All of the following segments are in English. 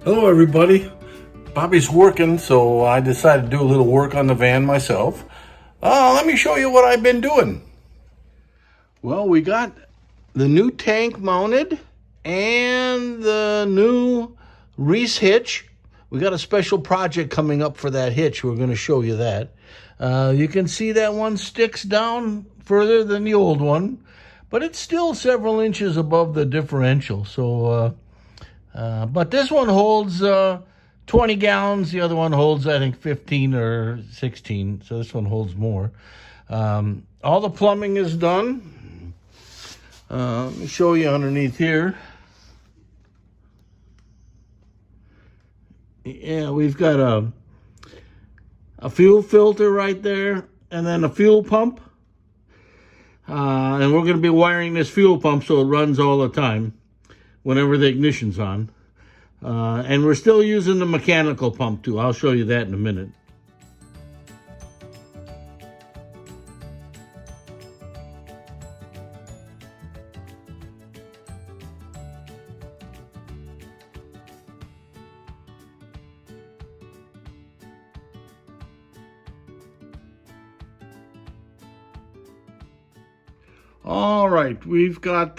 Hello everybody. Bobby's working, so I decided to do a little work on the van myself. Let me show you what I've been doing. Well, we got the new tank mounted and the new Reese hitch. We got a special project coming up for that hitch. We're going to show you that. You can see that one sticks down further than the old one, but it's still several inches above the differential. So, but this one holds 20 gallons. The other one holds, I think, 15 or 16. So this one holds more. All the plumbing is done. Let me show you underneath here. Yeah, we've got a fuel filter right there, and then a fuel pump. And we're going to be wiring this fuel pump so it runs all the time whenever the ignition's on. And we're still using the mechanical pump too. I'll show you that in a minute. All right, we've got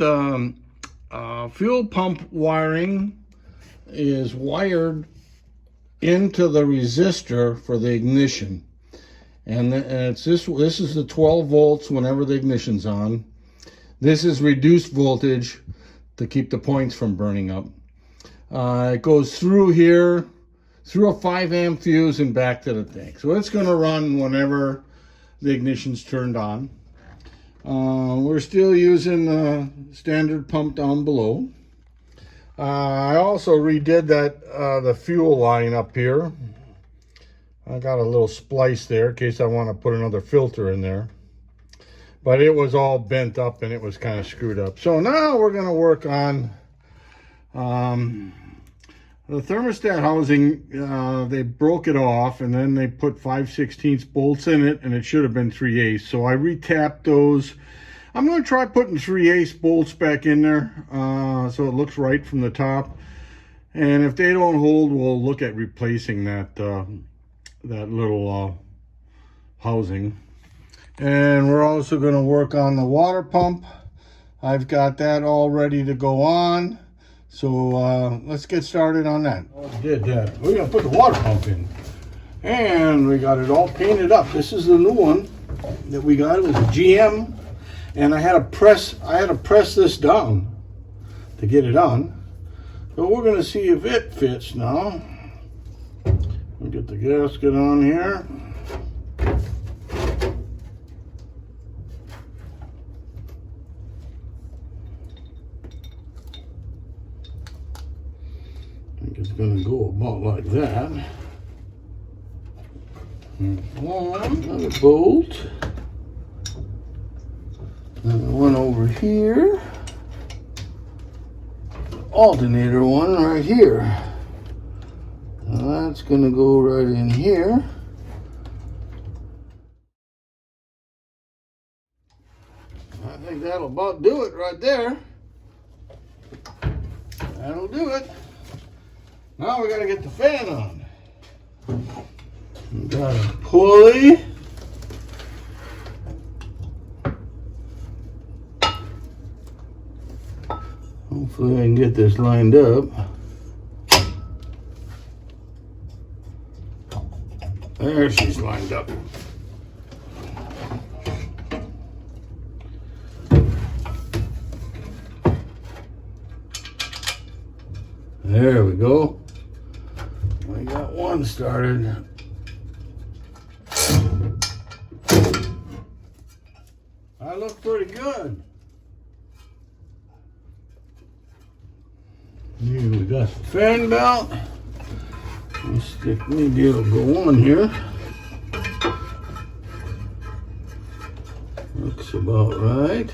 fuel pump wiring is wired into the resistor for the ignition, and it's this is the 12 volts whenever the ignition's on. This is reduced voltage to keep the points from burning up. It goes through here, through a 5 amp fuse and back to the tank. So it's going to run whenever the ignition's turned on. We're still using the standard pump down below. I also redid that the fuel line up here. I got a little splice there in case I want to put another filter in there. But it was all bent up and it was kind of screwed up. So now we're going to work on the thermostat housing. They broke it off and then they put 5/16 bolts in it, and it should have been 3/8. So I retapped those. I'm going to try putting 3/8 bolts back in there so it looks right from the top. And if they don't hold, we'll look at replacing that that little housing. And we're also going to work on the water pump. I've got that all ready to go on. So let's get started on that. Did that. We're going to put the water pump in. And we got it all painted up. This is the new one that we got. It was a GM. And I had to press this down to get it on. So we're going to see if it fits now. We'll get the gasket on here. I think it's going to go about like that. Another bolt. Another one over here. Alternator one right here. Now that's going to go right in here. I think that'll about do it right there. That'll do it. Now we got to get the fan on. We got a pulley. Hopefully I can get this lined up. There, she's lined up. There we go. I got one started. I look pretty good. Here we got the fan belt. Maybe it'll go on here. Looks about right.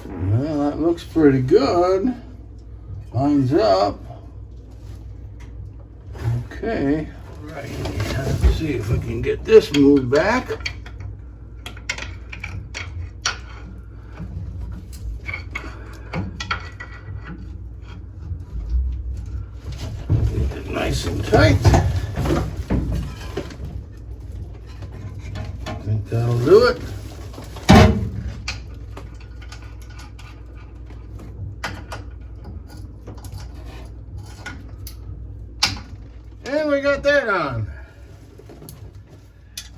Well, that looks pretty good. Lines up. Okay. Right. Let's see if we can get this moved back. nice and tight. I think that'll do it. And we got that on.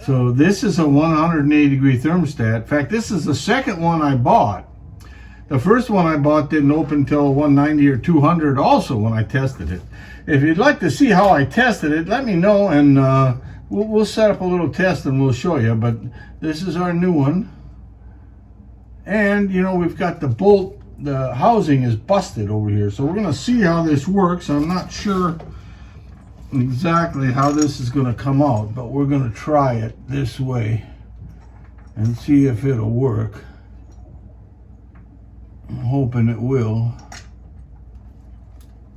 So this is a 180 degree thermostat. In fact, this is the second one I bought. The first one I bought didn't open until 190 or 200 also when I tested it. If you'd like to see how I tested it, let me know, and we'll set up a little test and we'll show you. But this is our new one. And, you know, we've got the bolt, the housing is busted over here. So we're going to see how this works. I'm not sure exactly how this is going to come out, but we're going to try it this way and see if it'll work. I'm hoping it will.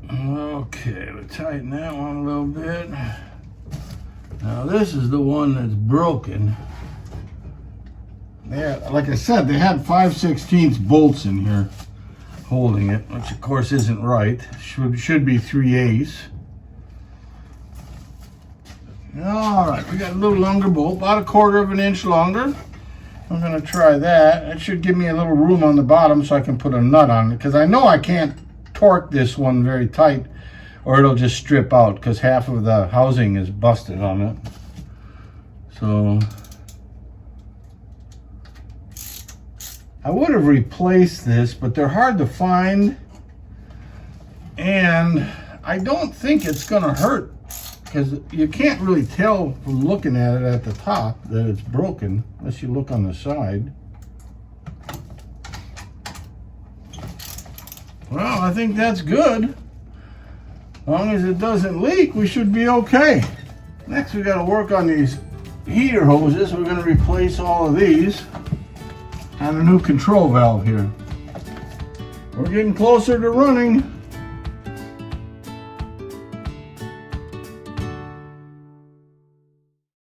Okay, we'll tighten that one a little bit. Now this is the one that's broken. Yeah, like I said, they had 5/16 bolts in here holding it, which of course isn't right. Should be 3/8. All right, we got a little longer bolt, about 1/4 of an inch longer. I'm gonna try that. It should give me a little room on the bottom so I can put a nut on it, because I know I can't torque this one very tight or it'll just strip out, because half of the housing is busted on it. So I would have replaced this, but they're hard to find, and I don't think it's gonna hurt, because you can't really tell from looking at it at the top that it's broken unless you look on the side. Well, I think that's good. As long as it doesn't leak, we should be okay. Next, we got to work on these heater hoses. We're going to replace all of these and a new control valve here. We're getting closer to running.